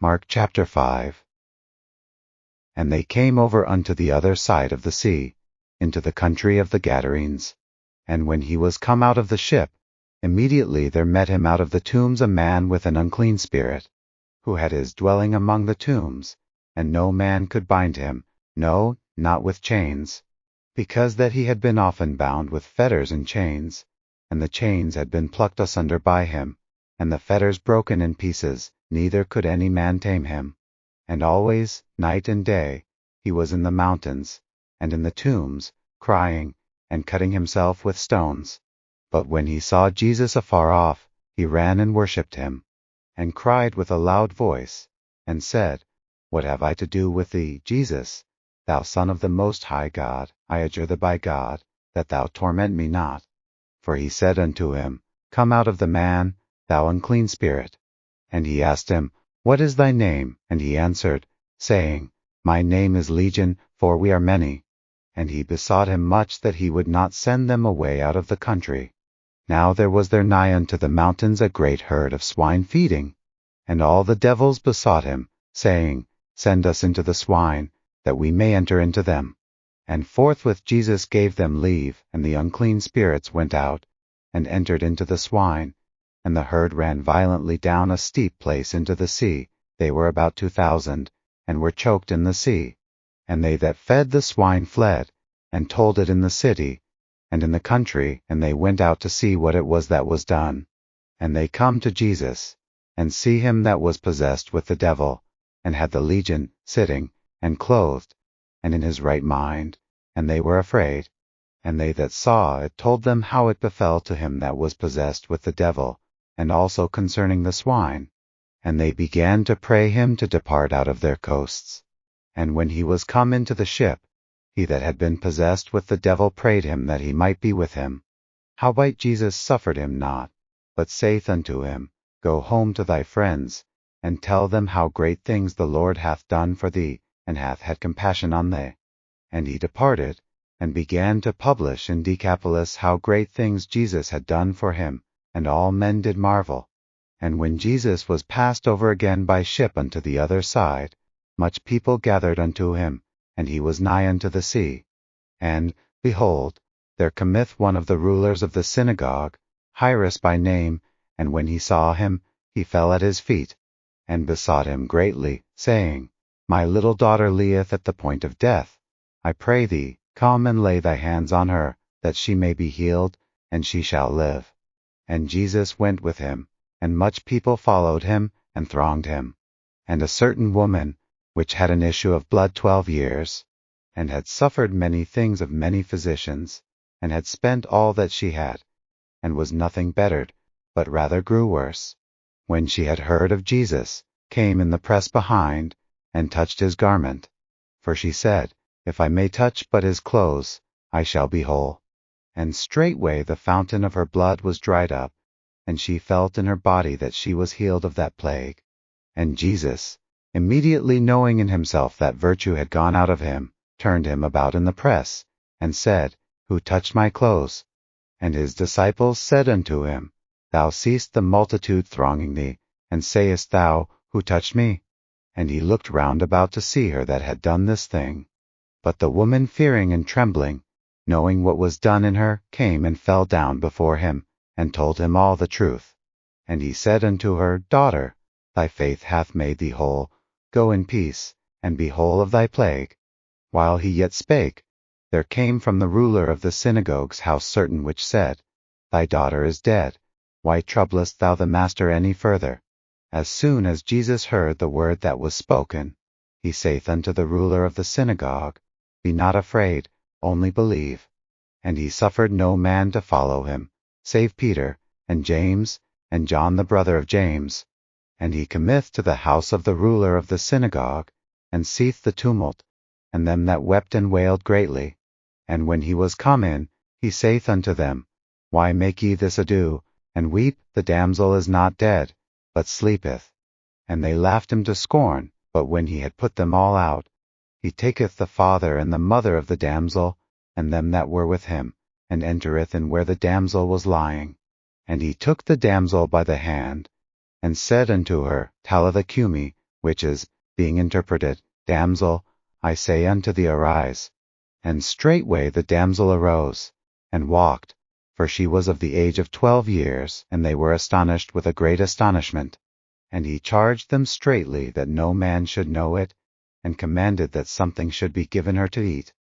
Mark chapter 5. And they came over unto the other side of the sea, into the country of the Gadarenes. And when he was come out of the ship, immediately there met him out of the tombs a man with an unclean spirit, who had his dwelling among the tombs, and no man could bind him, no, not with chains, because that he had been often bound with fetters and chains, and the chains had been plucked asunder by him, and the fetters broken in pieces, neither could any man tame him. And always, night and day, he was in the mountains, and in the tombs, crying, and cutting himself with stones. But when he saw Jesus afar off, he ran and worshipped him, and cried with a loud voice, and said, What have I to do with thee, Jesus, thou Son of the Most High God? I adjure thee by God, that thou torment me not. For he said unto him, Come out of the man, thou unclean spirit. And he asked him, What is thy name? And he answered, saying, My name is Legion, for we are many. And he besought him much that he would not send them away out of the country. Now there was there nigh unto the mountains a great herd of swine feeding. And all the devils besought him, saying, Send us into the swine, that we may enter into them. And forthwith Jesus gave them leave, and the unclean spirits went out, and entered into the swine. And the herd ran violently down a steep place into the sea. They were about 2,000, and were choked in the sea. And they that fed the swine fled, and told it in the city, and in the country, and they went out to see what it was that was done. And they come to Jesus, and see him that was possessed with the devil, and had the legion, sitting, and clothed, and in his right mind, and they were afraid. And they that saw it told them how it befell to him that was possessed with the devil, and also concerning the swine. And they began to pray him to depart out of their coasts. And when he was come into the ship, he that had been possessed with the devil prayed him that he might be with him. Howbeit Jesus suffered him not, but saith unto him, Go home to thy friends, and tell them how great things the Lord hath done for thee, and hath had compassion on thee. And he departed, and began to publish in Decapolis how great things Jesus had done for him, and all men did marvel. And when Jesus was passed over again by ship unto the other side, much people gathered unto him, and he was nigh unto the sea. And, behold, there cometh one of the rulers of the synagogue, Jairus by name, and when he saw him, he fell at his feet, and besought him greatly, saying, My little daughter lieth at the point of death. I pray thee, come and lay thy hands on her, that she may be healed, and she shall live. And Jesus went with him, and much people followed him, and thronged him. And a certain woman, which had an issue of blood 12 years, and had suffered many things of many physicians, and had spent all that she had, and was nothing bettered, but rather grew worse, when she had heard of Jesus, came in the press behind, and touched his garment. For she said, If I may touch but his clothes, I shall be whole. And straightway the fountain of her blood was dried up, and she felt in her body that she was healed of that plague. And Jesus, immediately knowing in himself that virtue had gone out of him, turned him about in the press, and said, Who touched my clothes? And his disciples said unto him, Thou seest the multitude thronging thee, and sayest thou, Who touched me? And he looked round about to see her that had done this thing. But the woman fearing and trembling, knowing what was done in her, came and fell down before him, and told him all the truth. And he said unto her, Daughter, thy faith hath made thee whole. Go in peace, and be whole of thy plague. While he yet spake, there came from the ruler of the synagogue's house certain which said, Thy daughter is dead. Why troublest thou the master any further? As soon as Jesus heard the word that was spoken, he saith unto the ruler of the synagogue, Be not afraid, only believe. And he suffered no man to follow him, save Peter, and James, and John the brother of James. And he cometh to the house of the ruler of the synagogue, and seeth the tumult, and them that wept and wailed greatly. And when he was come in, he saith unto them, Why make ye this ado, and weep? The damsel is not dead, but sleepeth. And they laughed him to scorn. But when he had put them all out, he taketh the father and the mother of the damsel, and them that were with him, and entereth in where the damsel was lying. And he took the damsel by the hand, and said unto her, Talitha cumi, which is, being interpreted, Damsel, I say unto thee, arise. And straightway the damsel arose, and walked, for she was of the age of 12 years, and they were astonished with a great astonishment. And he charged them straitly that no man should know it, and commanded that something should be given her to eat.